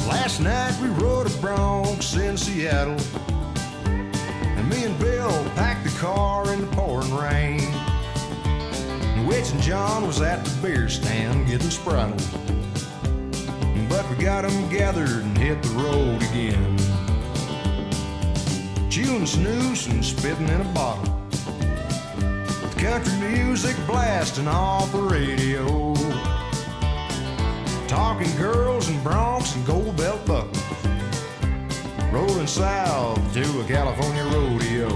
Last night we rode a Bronx in Seattle, and me and Bill packed the car in the pouring rain. And Witch and John was at the beer stand getting spraddled, but we got them gathered and hit the road again. Chewing snooze and spitting in a bottle, with country music blasting off the radio. Talking girls and broncs and gold belt buckles, rolling south to a California rodeo.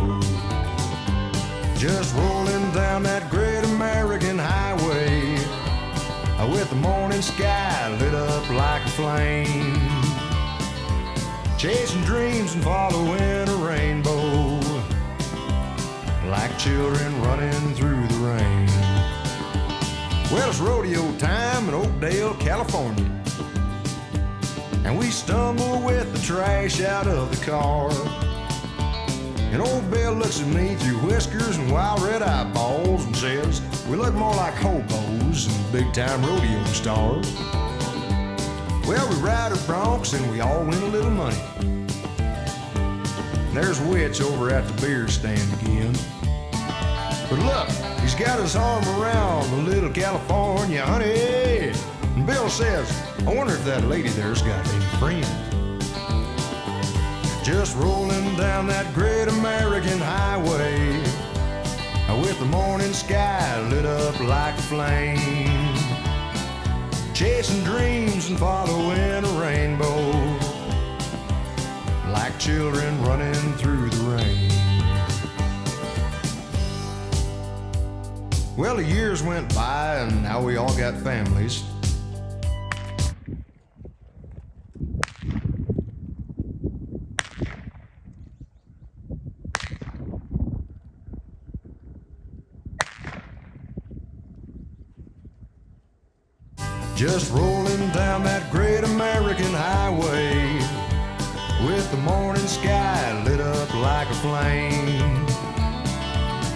Just rolling down that great American highway, with the morning sky lit up like a flame. Chasing dreams and following a rainbow, like children running through the rain. Well, it's rodeo time in Oakdale, California, and we stumble with the trash out of the car. And old Bill looks at me through whiskers and wild red eyeballs and says, we look more like hobos than big-time rodeo stars. Well, we ride our broncs and we all win a little money. And there's Witch over at the beer stand again. But look, he's got his arm around the little California honey. And Bill says, I wonder if that lady there's got any friends. Just rolling down that great American highway, with the morning sky lit up like a flame. Chasing dreams and following a rainbow, like children running through the rain. Well, the years went by and now we all got families. Just rolling down that great American highway, with the morning sky lit up like a flame.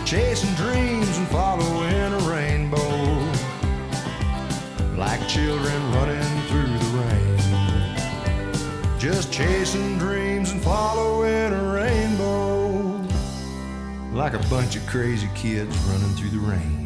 Chasing dreams and following a rainbow, like children running through the rain. Just chasing dreams and following a rainbow, like a bunch of crazy kids running through the rain.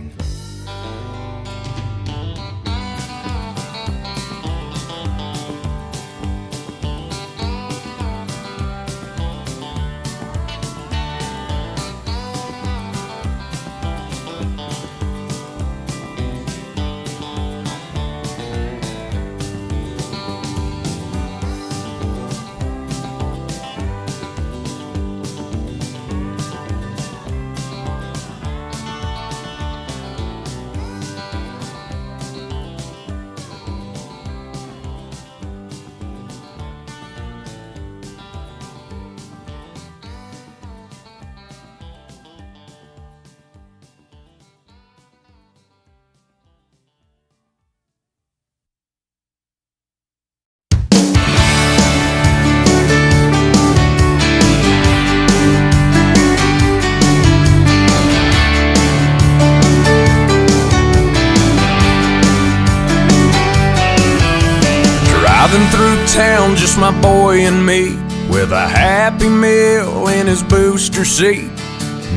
Driving through town, just my boy and me, with a Happy Meal in his booster seat,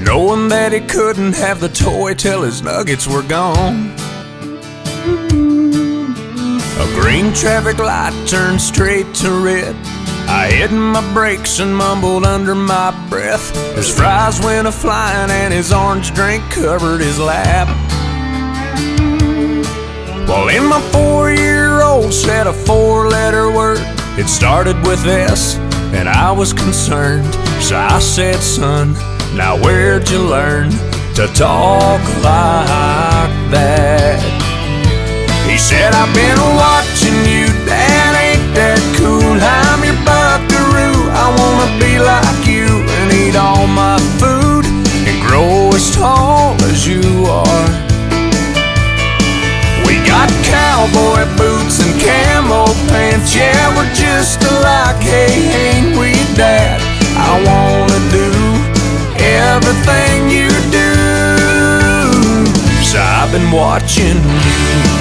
knowing that he couldn't have the toy till his nuggets were gone. A green traffic light turned straight to red. I hit my brakes and mumbled under my breath. His fries went a-flying and his orange drink covered his lap. Well, in my 4-year-old said a 4-letter word. It started with S, and I was concerned. So I said, son, now where'd you learn to talk like that? He said, I've been watching you, Dad, ain't that cool? I'm your buckaroo, I wanna be like you and eat all my food and grow as tall as you are. We got cowboy boots and camo pants, yeah, we're just alike, hey, ain't we, Dad? I wanna do everything you been watching you.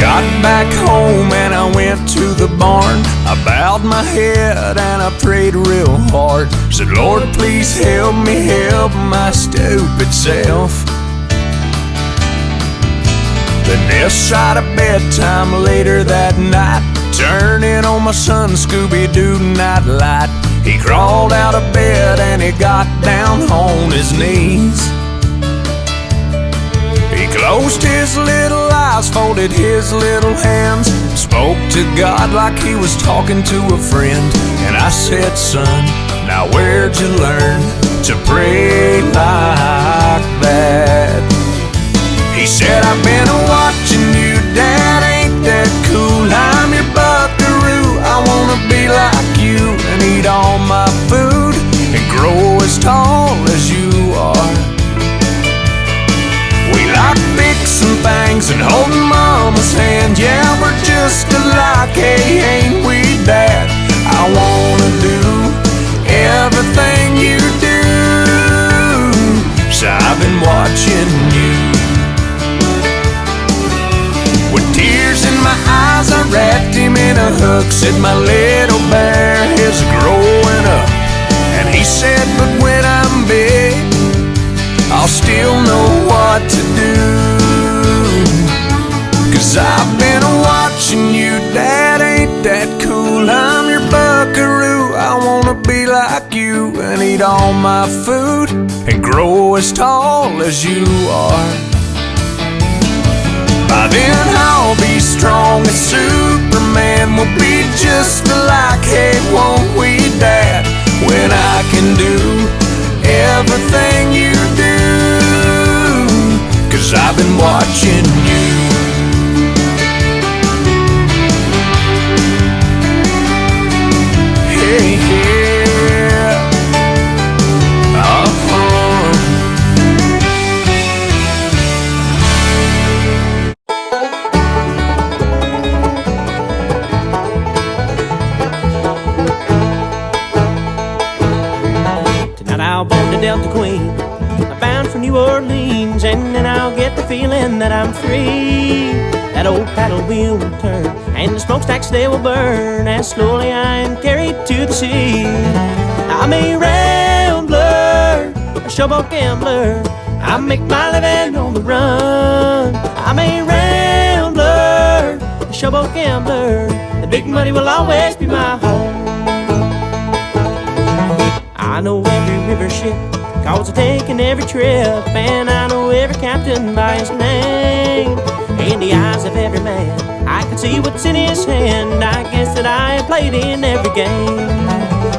Got back home and I went to the barn. I bowed my head and I prayed real hard. Said, Lord, please help me help my stupid self. Then this side of bedtime later that night, turning on my son Scooby-Doo nightlight. He crawled out of bed and he got down on his knees. He closed his little eyes, folded his little hands, spoke to God like he was talking to a friend. And I said, son, now where'd you learn to pray like that? He said, I've been watching you, Dad, ain't that cool? I'm your buckaroo, I wanna be like you and eat all my food and grow as tall as you are. We like fixing things and holding Mama's hand. Yeah, we're just alike, hey, ain't we, Dad? I wanna do everything you do. So I've been watching you. With tears in my eyes, I wrapped him in a hook. Said my little bear is growing up. And he said, but when I'm big, I'll still know what to do. 'Cause I've been watching you, Dad, ain't that cool? I'm your buckaroo, I wanna be like you and eat all my food and grow as tall as you are. By then I'll be strong as Superman. We'll be just alike, hey, won't we, Dad? When I can do everything you do. 'Cause I've been watching you. Hey, yeah. Tonight I'll board the Delta Queen, I'm bound for New Orleans, and then I'll get the feeling that I'm free. That old paddle wheel will turn, and the smokestacks they will burn, as slowly I am carried to the sea. I'm a rambler, a showboat gambler, I make my living on the run. I'm a rambler, a showboat gambler, the big money will always be my home. I know every river ship, 'cause I've taken every trip, and I know every captain by his name. In the eyes of every man, I can see what's in his hand. I guess that I have played in every game.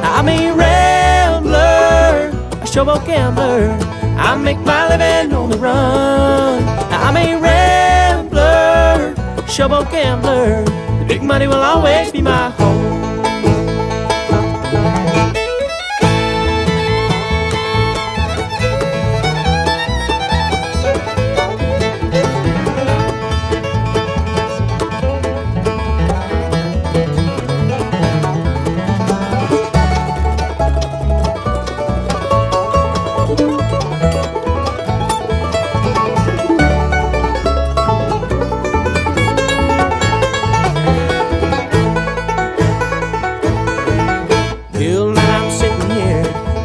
I'm a rambler, a showboat gambler, I make my living on the run. I'm a rambler, showboat gambler, the big money will always be my home.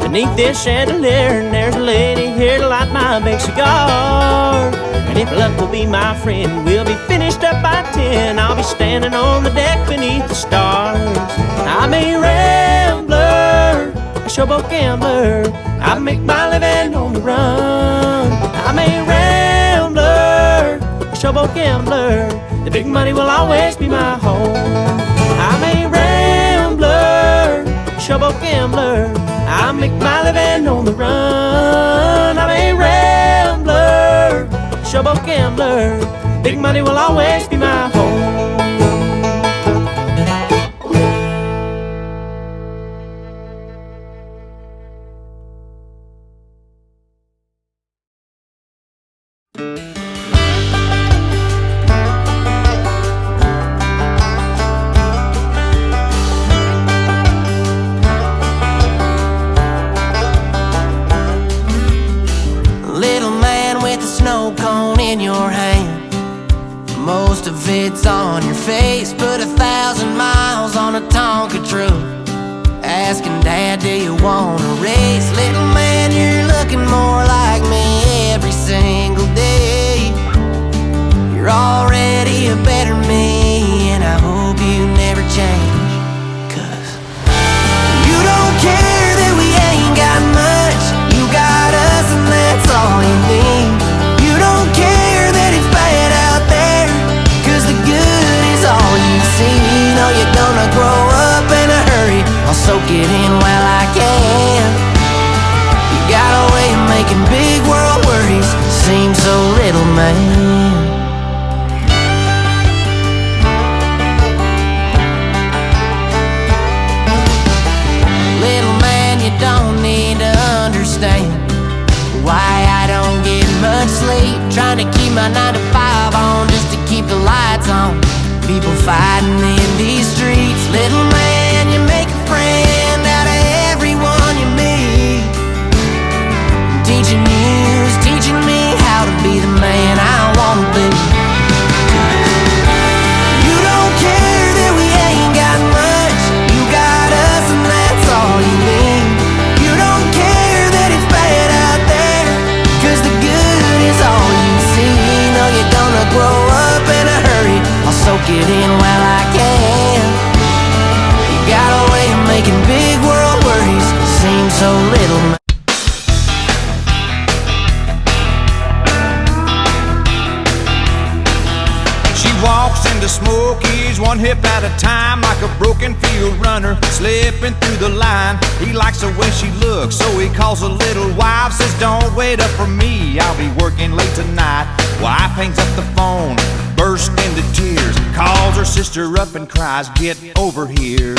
Beneath this chandelier, and there's a lady here to light my big cigar. And if luck will be my friend, we'll be finished up by 10. I'll be standing on the deck beneath the stars. I'm a rambler, a showboat gambler, I make my living on the run. I'm a rambler, a showboat gambler, the big money will always be my home. I'm a rambler, showboat gambler, I make my living on the run. I'm a rambler, showboat gambler, big money will always be my home. in your hand. Most of it's on your face. Put 1,000 miles on a Tonka truck, asking Dad, do you wanna race? Little man, you're looking more like me every single day. You're already a better me, and I hope you never change. 'Cause you don't care that we ain't got much. You got us and that's all you need. You don't care that it's bad out there, 'cause the good is all you see. Know you're gonna grow up in a hurry, I'll soak it in while I can. You got a way of making big world worries seem so little, man. Little man, you don't need to understand why I don't get much sleep. Trying to keep my 9 to 5 on just to keep the lights on. People fighting in these streets. Little man, you make a friend out of everyone you meet. Teaching you's teaching me how to be the man I wanna be. You don't care that we ain't got much. You got us and that's all you need. You don't care that it's bad out there, 'cause the good is all you see. Know you're gonna grow up in a hurry, I'll soak it in while I can. You got a way of making big world worries seem so little. She walks into Smokies one hip at a time, like a broken field runner slipping through the line. He likes the way she looks, so he calls a little wife, says don't wait up for me, I'll be working late tonight. Wife hangs up the phone, bursts into tears, calls her sister up and cries, get over here.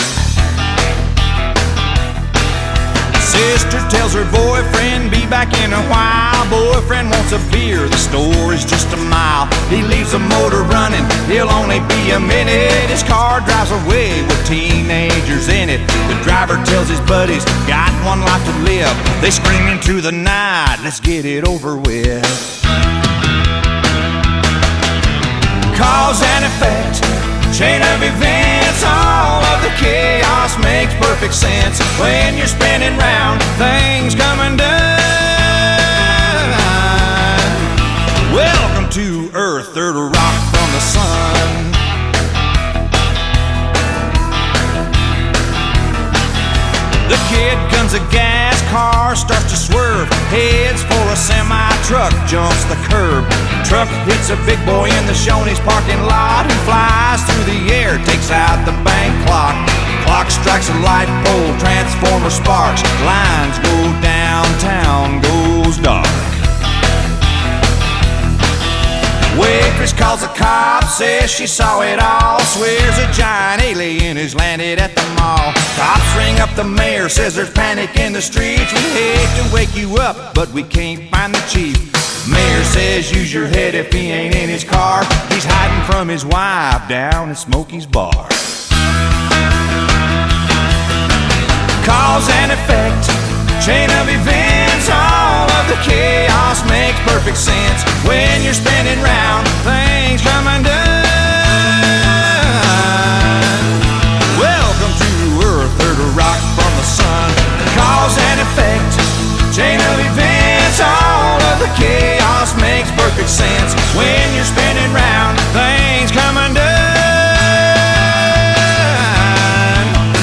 Sister tells her boyfriend be back in a while. Boyfriend wants a beer, the store is just a mile. He leaves the motor running, he'll only be a minute. His car drives away with teenagers in it. The driver tells his buddies, got one life to live. They scream into the night, let's get it over with. Cause and effect, chain of events, all of the chaos makes perfect sense. When you're spinning round, things come undone. Welcome to Earth, third rock from the sun. The kid guns a gas, car starts to swerve, heads for a semi-truck, jumps the curb. Truck hits a big boy in the Shoney's parking lot. He flies through the air, takes out the bank clock. Clock strikes a light pole, transformer sparks. Lines go downtown, goes dark. Waitress calls the cops, says she saw it all. Swears a giant alien has landed at the mall. Cops ring up the mayor, says there's panic in the streets. We hate to wake you up, but we can't find the chief. Mayor says use your head if he ain't in his car. He's hiding from his wife down at Smokey's bar. Cause and effect, chain of events, all of the chaos makes perfect sense. When you're spinning round, things come undone. Welcome to Earth, third rock from the sun. Cause and effect, chain of events, all of the chaos makes perfect sense. When you're spinning round, things come undone.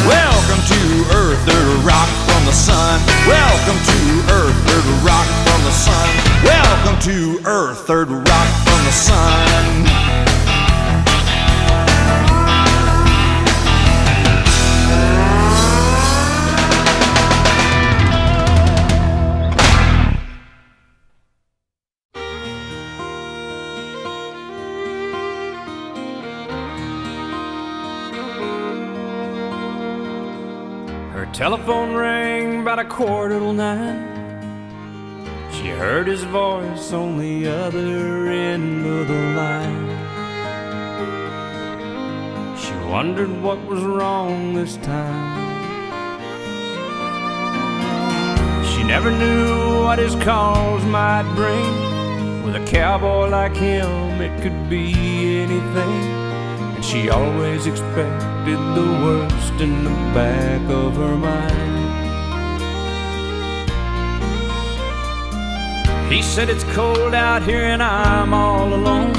Welcome to Earth, third rock from the sun. Welcome to Earth, third rock from the sun. Welcome to Earth, third rock from the sun. Telephone rang about 9:15. She heard his voice on the other end of the line. She wondered what was wrong this time. She never knew what his calls might bring With a cowboy like him, it could be anything. And she always expected the worst in the back of her mind. He said it's cold out here and I'm all alone.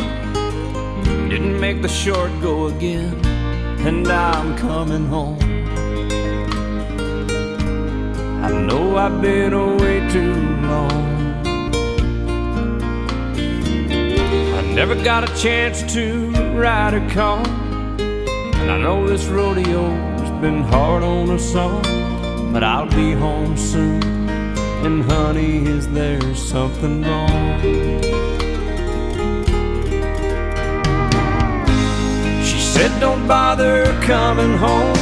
Didn't make the short go again, and I'm coming home. I know I've been away too long. I never got a chance to ride a car, and I know this rodeo's been hard on us all. But I'll be home soon, and honey, is there something wrong? She said don't bother coming home.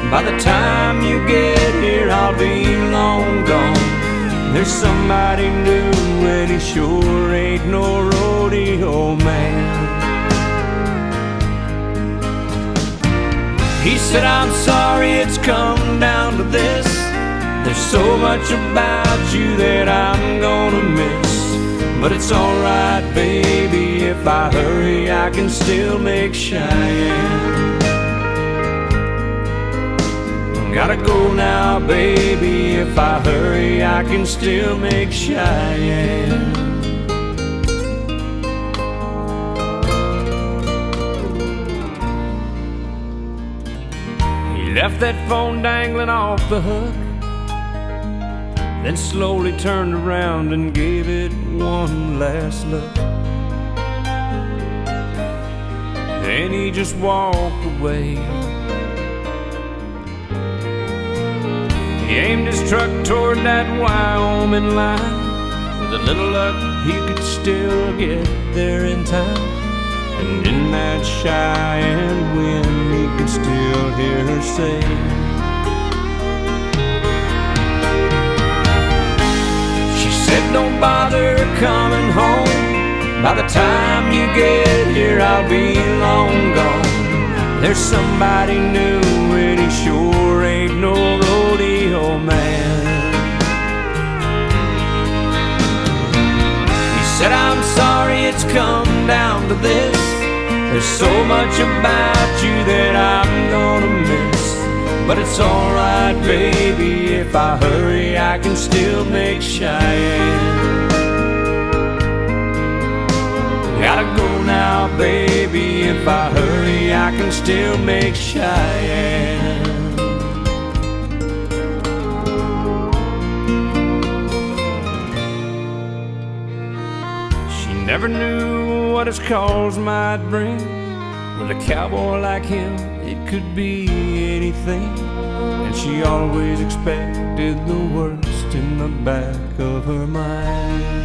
By the time you get here, I'll be long gone. There's somebody new, and he sure ain't no rodeo man. He said, I'm sorry it's come down to this. There's so much about you that I'm gonna miss. But it's alright, baby, if I hurry, I can still make Cheyenne. Gotta go now, baby, if I hurry, I can still make Cheyenne. He left that phone dangling off the hook, then slowly turned around and gave it one last look. Then he just walked away. He aimed his truck toward that Wyoming line. With a little luck, he could still get there in time. And in that Cheyenne wind, he could still hear her say, she said, don't bother coming home. By the time you get here, I'll be long gone. There's somebody new, and he sure ain't no rodeo man. He said, I'm sorry it's come down to this. There's so much about you that I'm gonna miss. But it's alright, baby, if I hurry, I can still make Cheyenne. Gotta go now, baby, if I hurry, I can still make Cheyenne. She never knew what his calls might bring. With a cowboy like him, it could be anything. And she always expected the worst in the back of her mind.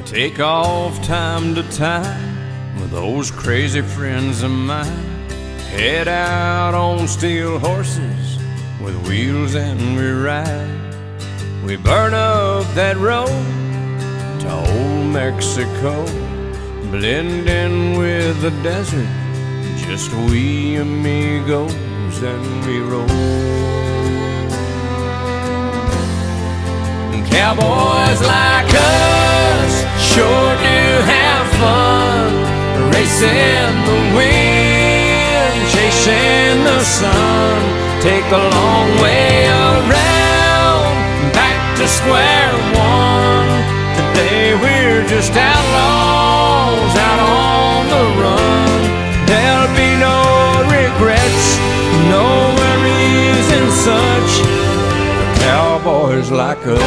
Take off time to time with those crazy friends of mine. Head out on steel horses with wheels and we ride. We burn up that road to old Mexico, blend in with the desert, just we amigos and we roll. Cowboys like us sure do have fun, racing the wind, chasing the sun. Take the long way around, back to square one. Today we're just outlaws out on the run. There'll be no regrets, no worries and such. The cowboy cowboys like us.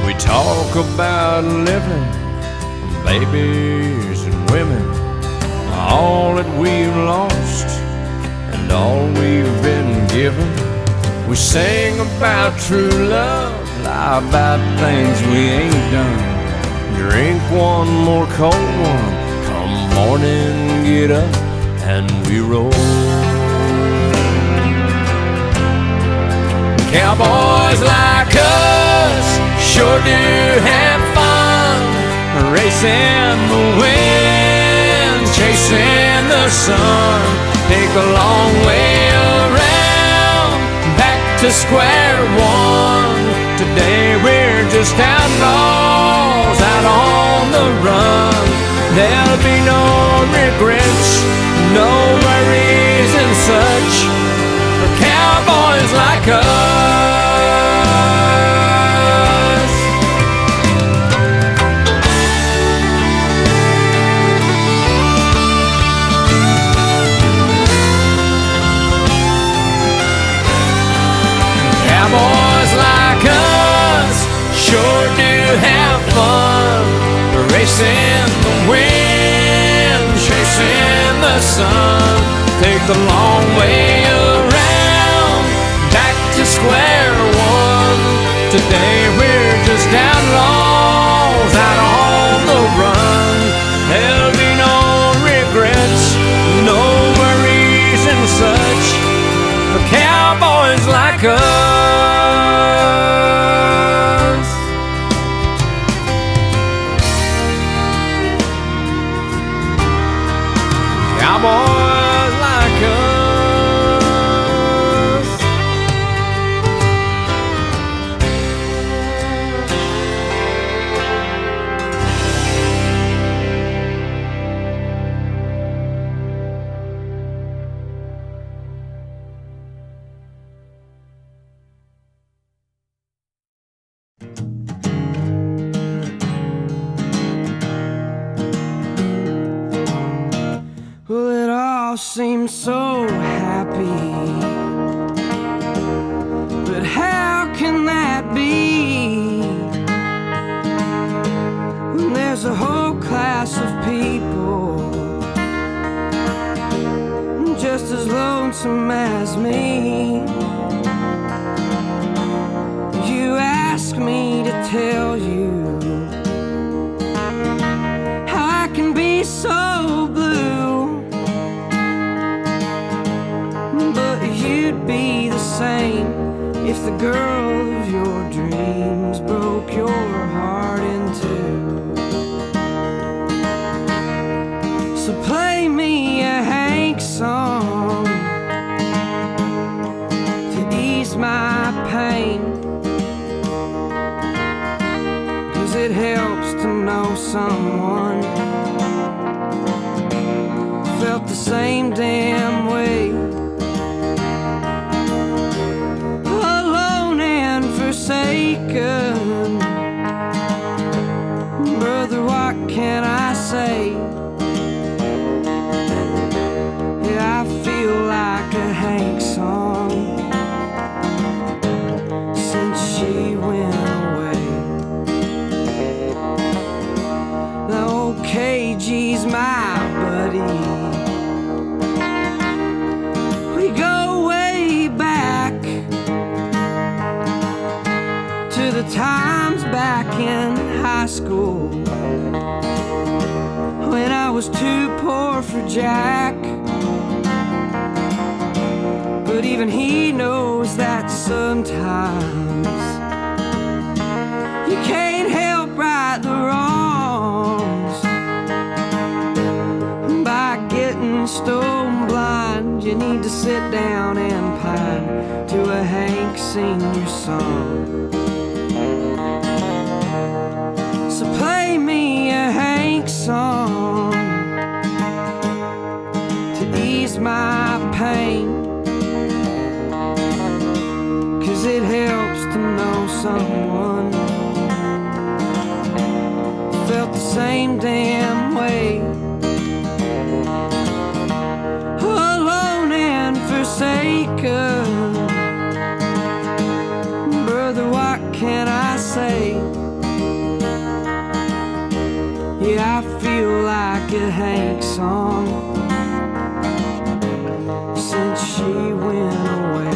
We talk about living, babies and women, all that we've lost and all we've been given. We sing about true love, lie about things we ain't done. Drink one more cold one, come morning, get up and we roll. Cowboys like us sure do have fun, racing the wind, chasing the sun. Take a long way around, back to square one. Today we're just outlaws out on the run. There'll be no regrets, no worries and such for cowboys like us. Cowboys like us sure do have fun, racing the wind, chasing the sun. Take the long way around, back to square one. Today we're just outlaws out on the run. There'll be no regrets, no worries and such for cowboys like us. Cowboys like us. Well, it all seems so happy, but how can that be when there's a whole class of people just as lonesome as me? You ask me to tell you how I can be so blue, but you'd be the same if the girl of your dreams broke your heart in two. So play me a Hank song to ease my pain, 'cause it helps to know someone felt the same damn way. Alone and forsaken, brother, what can I say? Yeah, I feel like a Hank song since she went away. Now old KG's my buddy, we go way back to the times back in high school when I was too poor for Jack. But even he knows that sometimes you can't help right the wrongs. By getting stone blind, you need to sit down and pine to a Hank Senior song. So play me a Hank song to ease my pain, 'cause it helps to know someone felt the same damn way. Alone and forsaken, Yeah, I feel like a Hank song since she went away.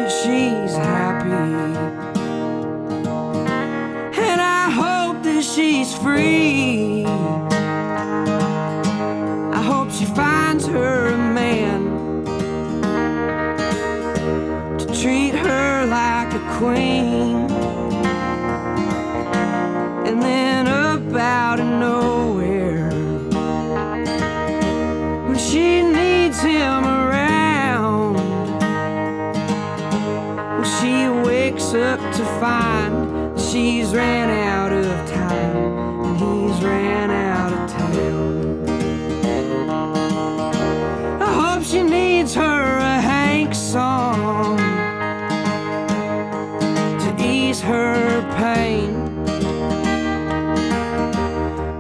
She's happy, and I hope that she's free. I hope she finds her a man to treat her like a queen. And then up out of nowhere, when she needs him around, she wakes up to find she's ran out of time and he's ran out of town. I hope she needs her a Hank song to ease her pain,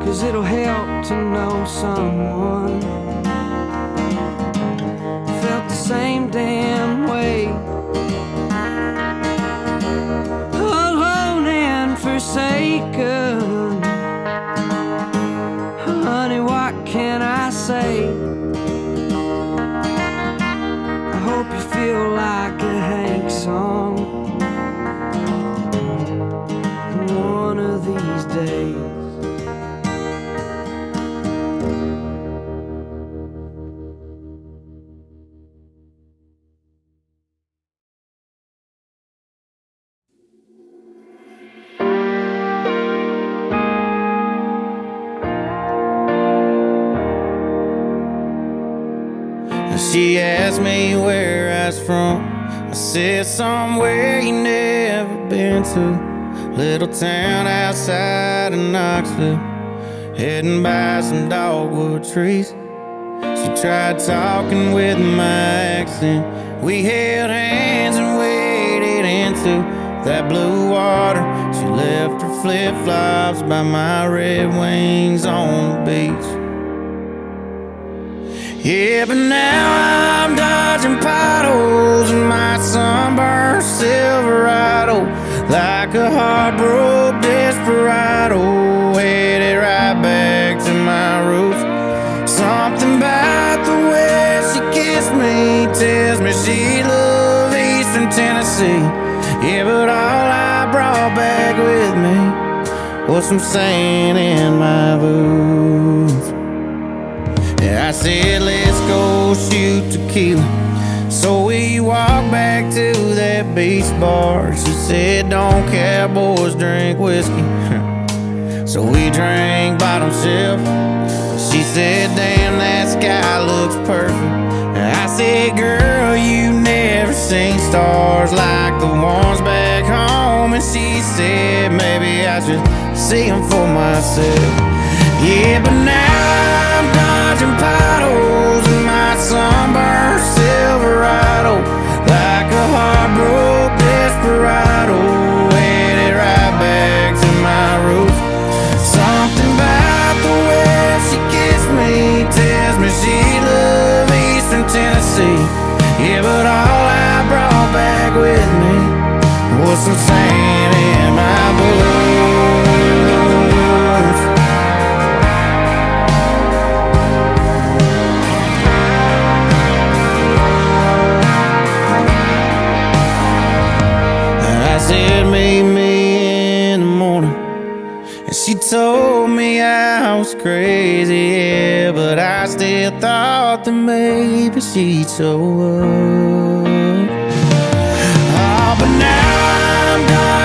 'cause it'll help to know someone felt the same damn way. Forsaken. Honey, what can I say? I hope you feel like a Hank song one of these days. She asked me where I was from. I said somewhere you never been to. Little town outside of Knoxville, heading by some dogwood trees. She tried talking with my accent. We held hands and waded into that blue water. She left her flip-flops by my Red Wings on the beach. Yeah, but now I'm dodging potholes in my sunburned Silverado, like a heartbroken desperado, headed right back to my roots. Something about the way she kissed me tells me she loved Eastern Tennessee. Yeah, but all I brought back with me was some sand in my boots. I said, let's go shoot tequila. So we walked back to that beach bar. She said, don't cowboys drink whiskey? So we drank bottom shelf. She said, damn, that sky looks perfect. I said, girl, you never seen stars like the ones back home. And she said, maybe I should see them for myself. Yeah, but now I'm dodging potholes in my sunburned Silverado, like a heartbroken desperado, headed right back to my roots. Something about the way she kissed me tells me she loved Eastern Tennessee. Yeah, but all I brought back with me was some sand in my boots. I said, meet me in the morning. And she told me I was crazy, yeah, but I still thought that maybe she'd show up. Oh, but now I'm done